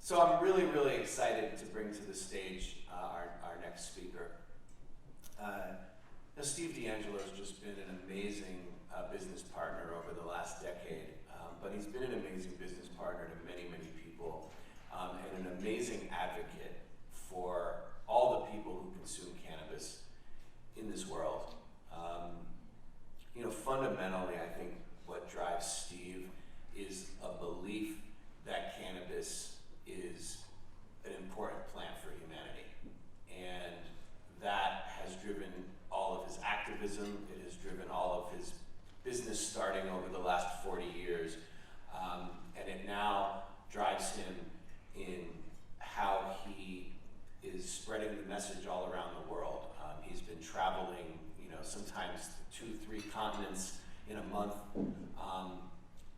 So I'm really, really excited to bring to the stage our next speaker. Steve DeAngelo's just been an amazing business partner over the last decade, but he's been an amazing business partner to many, many people, and an amazing advocate for all the people who consume cannabis in this world. Fundamentally, I think what drives Steve is a belief that cannabis is an important plant for humanity. And that has driven all of his activism, it has driven all of his business starting over the last 40 years, and it now drives him in how he is spreading the message all around the world. He's been traveling, sometimes 2-3 continents in a month,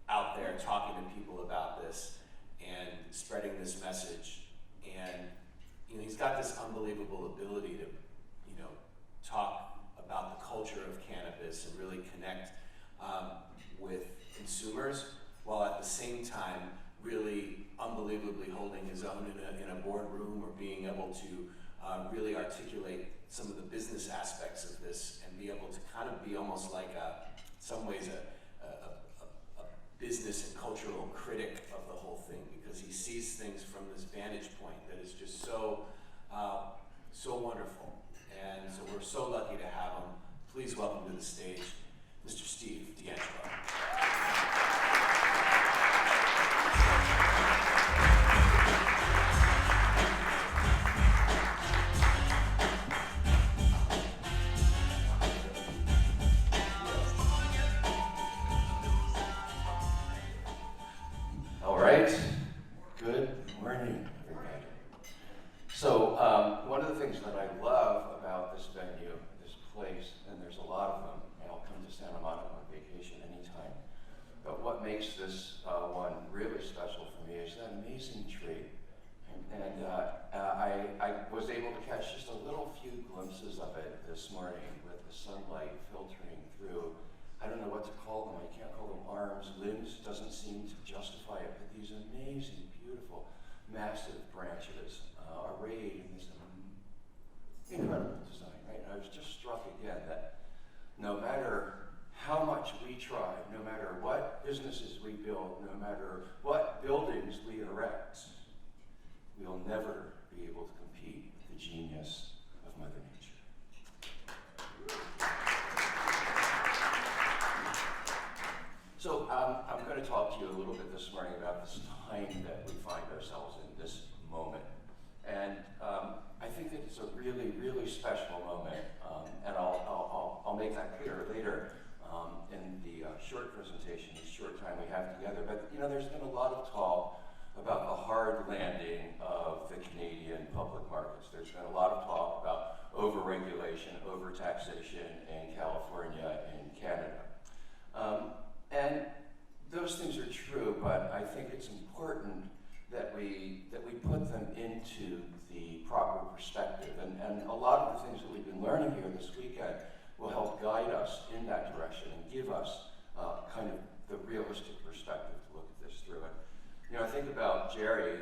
out there talking to people about this and spreading this message. And he's got this unbelievable ability to talk about the culture of cannabis and really connect with consumers, while at the same time really unbelievably holding his own in a boardroom, or being able to really articulate some of the business aspects of this and be able to kind of be almost like some ways a business and cultural critic of the whole thing, because he sees things from this vantage point that is just so wonderful. And so we're so lucky to have him. Please welcome to the stage, Mr. Steve DeAngelo. All right. Good morning, everybody. So one of the things that I love about this venue, this place, and there's a lot of them, and I'll come to Santa Monica on vacation anytime, but what makes this one really special for me is that amazing tree. And I was able to catch just a little few glimpses of it this morning with the sunlight filtering through. I don't know what to call them. I can't call them arms, limbs, doesn't seem to justify it, but these amazing, beautiful, massive branches arrayed in this incredible design, right? And I was just struck again that no matter how much we try, no matter what businesses we build, no matter what buildings we erect, we'll never be able to compete with the genius of Mother Nature. So I'm going to talk to you a little bit this morning about this time that we find ourselves in, this moment. And I think that it's a really, really special moment, and I'll make that clear later in the short presentation, the short time we have together. But there's been a lot of talk about the hard landing of the Canadian public markets. There's been a lot of talk about over-regulation, over-taxation in California and Canada. And those things are true, but I think it's important that we put them into the proper perspective. And a lot of the things that we've been learning here this weekend will help guide us in that direction and give us kind of the realistic perspective to look at this through. And I think about Jerry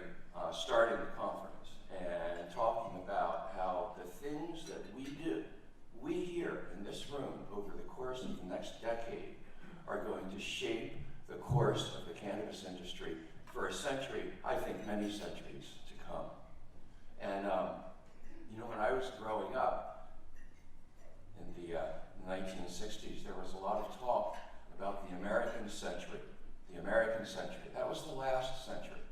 starting the conference and talking about how the things that we here in this room over the course of the next decade are going to shape the course of the cannabis industry for a century, I think many centuries to come. And when I was growing up in the 1960s, there was a lot of talk about the American century. The American century. That was the last century.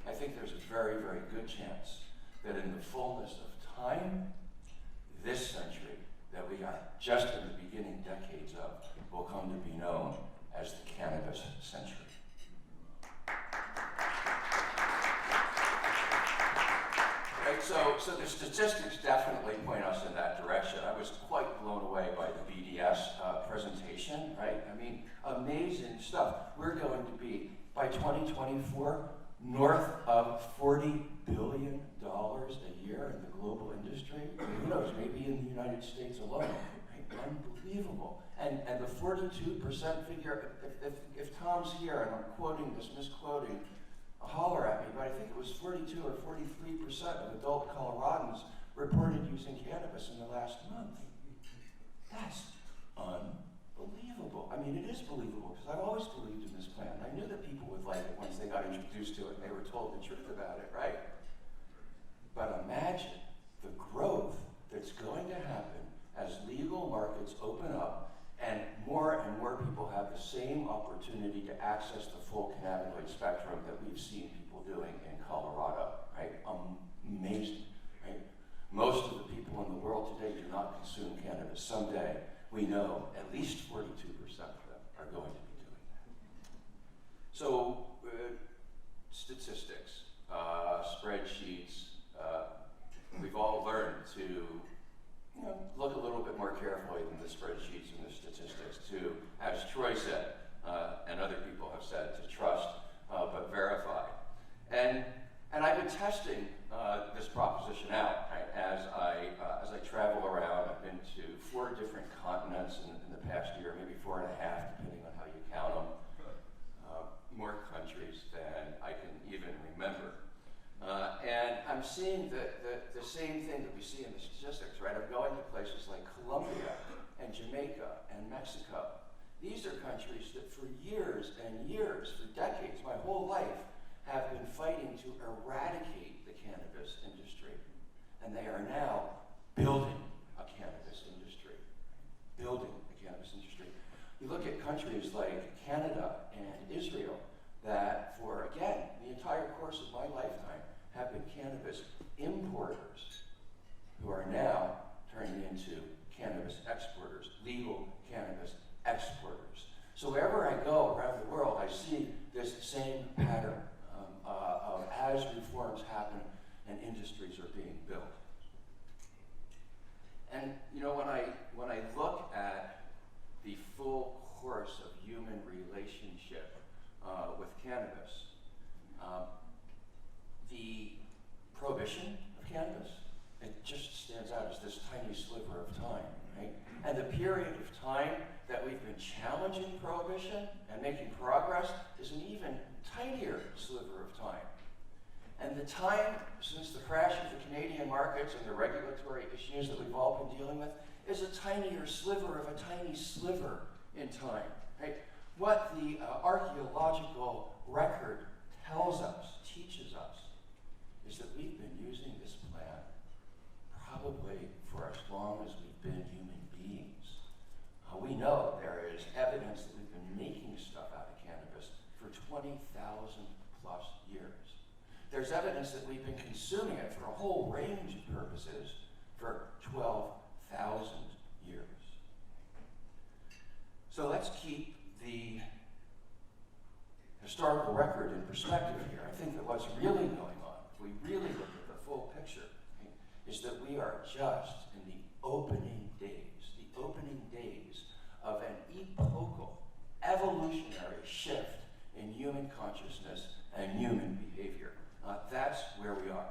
I think there's a very, very good chance that in the fullness of time, this century that we are just in the beginning decades of will come to be known as the cannabis century. Right, so the statistics definitely point us in that direction. I was quite blown away by the BDS presentation, right? I mean, amazing stuff. We're going to be, by 2024, north of $40 billion a year in the global industry. Who knows, maybe in the United States alone. Right? Unbelievable. And the 42% figure, if Tom's here, and I'm quoting this, misquoting, holler at me, but I think it was 42 or 43% of adult Coloradans reported using cannabis in the last month. That's unbelievable. I mean, it is believable because I've always believed in this plant. I knew that people would like it once they got introduced to it and they were told the truth about it, right? But imagine the growth that's going to happen as legal markets open up and more people have the same opportunity to access the full cannabinoid spectrum that we've seen people doing in Colorado, right? Amazing, right? Most of the people in the world today do not consume cannabis. Someday, we know at least 42% of them are going to be doing that. So, statistics, spreadsheets, we've all learned to look a little bit more carefully than the spreadsheets and the statistics, to, as Troy said, and other people have said, to trust but verify. And I've been testing this proposition out, right? As I travel around. I've been to 4 different continents in the past year, maybe 4.5, depending on how you count them. More countries than I can even remember. And I'm seeing the same thing that we see in the statistics, right? I'm going to places like Colombia and Jamaica and Mexico. These are countries that for years and years, for decades, my whole life, have been fighting to eradicate the cannabis industry. And they are now building a cannabis industry. Building a cannabis industry. You look at countries like Canada and Israel that for, again, the entire course of my lifetime have been cannabis importers who are now turning into cannabis exporters, legal cannabis exporters. So wherever I go around the world, I see this same pattern of as reforms happen and industries are being built. And when I look at the full course of human relationship with cannabis, the prohibition of cannabis, it just stands out as this tiny sliver of time, right? And the period of time that we've been challenging prohibition and making progress is an even tinier sliver of time. And the time since the crash of the Canadian markets and the regulatory issues that we've all been dealing with is a tinier sliver of a tiny sliver in time, right? What the archaeological record tells us, teaches us, is that we've been using this plant probably for as long as we've been human beings. We know there is evidence that we've been making stuff out of cannabis for 20,000 plus years. There's evidence that we've been consuming it for a whole range of purposes for 12,000 years. So let's keep the historical record in perspective here. I think that what's really going on, if we really look at the full picture, okay, is that we are just in the opening days of an epochal, evolutionary shift in human consciousness and human behavior. That's where we are.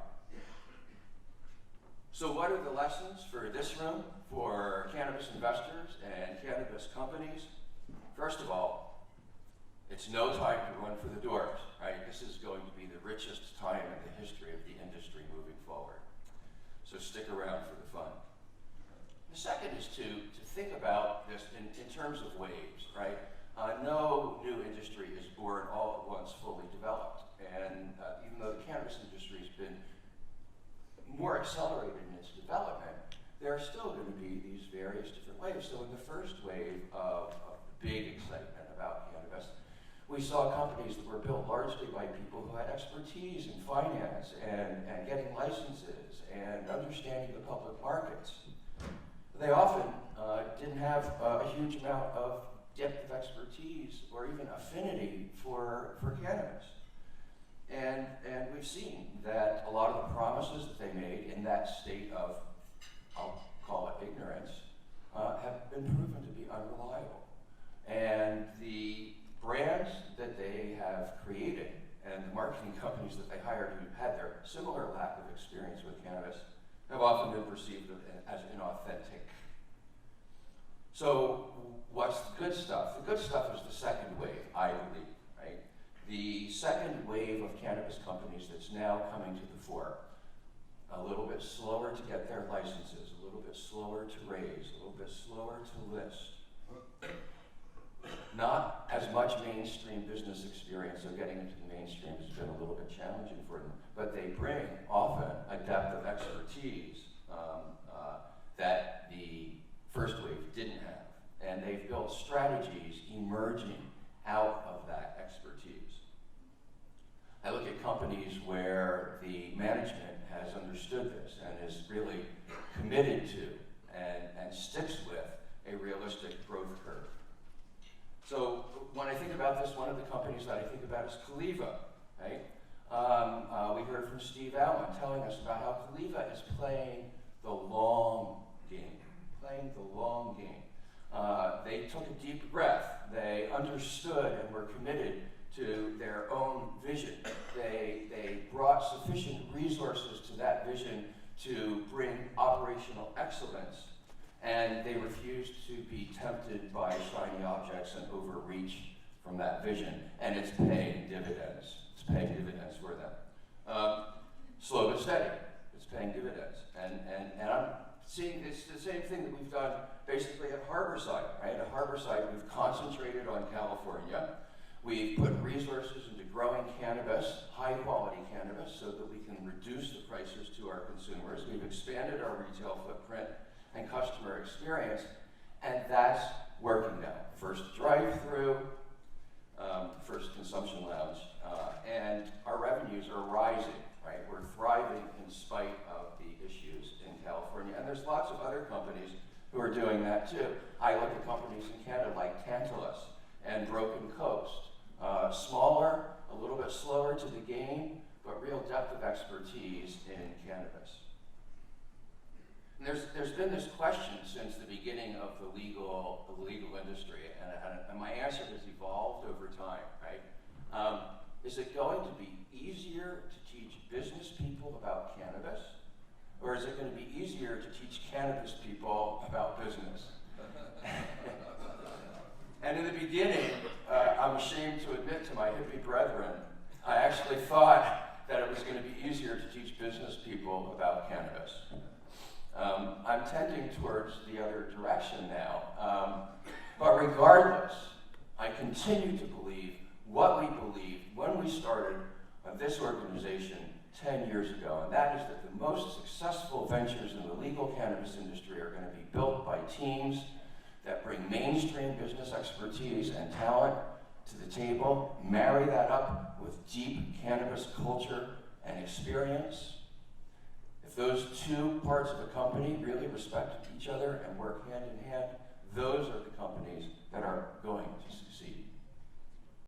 So what are the lessons for this room, for cannabis investors and cannabis companies? First of all, it's no time to run for the doors, right? This is going to be the richest time in the history of the industry moving forward. So stick around for the fun. The second is to think about this in terms of waves, right? No new industry is born all at once fully developed. And even though the cannabis industry has been more accelerated in its development, there are still going to be these various different waves. So in the first wave of big excitement about cannabis, we saw companies that were built largely by people who had expertise in finance and getting licenses and understanding the public markets. They often didn't have a huge amount of depth of expertise or even affinity for cannabis. And we've seen that a lot of the promises that they made in that state of, I'll call it ignorance, have been proven to be unreliable. And the brands that they have created and the marketing companies that they hired who had their similar lack of experience with cannabis have often been perceived as inauthentic. So what's the good stuff? The good stuff is the second wave, I believe, right? the second wave of cannabis companies that's now coming to the fore. A little bit slower to get their licenses, a little bit slower to raise, a little bit slower to list. Not as much mainstream business experience, so getting into the mainstream has been a little bit challenging for them, but they bring often a depth of expertise that the first wave didn't have. And they've built strategies emerging out of that expertise. I look at companies where the management has understood this and is really committed to and sticks with a realistic growth curve. So when I think about this, one of the companies that I think about is Caliva, right? We heard from Steve Allen telling us about how Caliva is playing the long game, They took a deep breath. They understood and were committed to their own vision. They brought sufficient resources to that vision to bring operational excellence, and they refused to be tempted by shiny objects and overreach from that vision, and it's paying dividends. It's paying dividends for them. Slow but steady, it's paying dividends. And I'm seeing it's the same thing that we've done basically at Harborside, right? At Harborside, we've concentrated on California. We've put resources into growing cannabis, high quality cannabis, so that we can reduce the prices to our consumers. We've expanded our retail footprint and customer experience, and that's working now. First drive-through, first consumption lounge, and our revenues are rising, right? We're thriving in spite of the issues in California, and there's lots of other companies who are doing that too. I look at companies in Canada like Cannabis and Broken Coast. Smaller, a little bit slower to the game, but real depth of expertise in cannabis. And there's been this question since the beginning of the legal industry, and my answer has evolved over time, right? Is it going to be easier to teach business people about cannabis, or is it going to be easier to teach cannabis people about business? And in the beginning, I'm ashamed to admit to my hippie brethren, I actually thought that it was going to be easier to teach business people about cannabis. I'm tending towards the other direction now. But regardless, I continue to believe what we believed when we started this organization 10 years ago, and that is that the most successful ventures in the legal cannabis industry are going to be built by teams that bring mainstream business expertise and talent to the table, marry that up with deep cannabis culture and experience. If those two parts of a company really respect each other and work hand in hand, those are the companies that are going to succeed.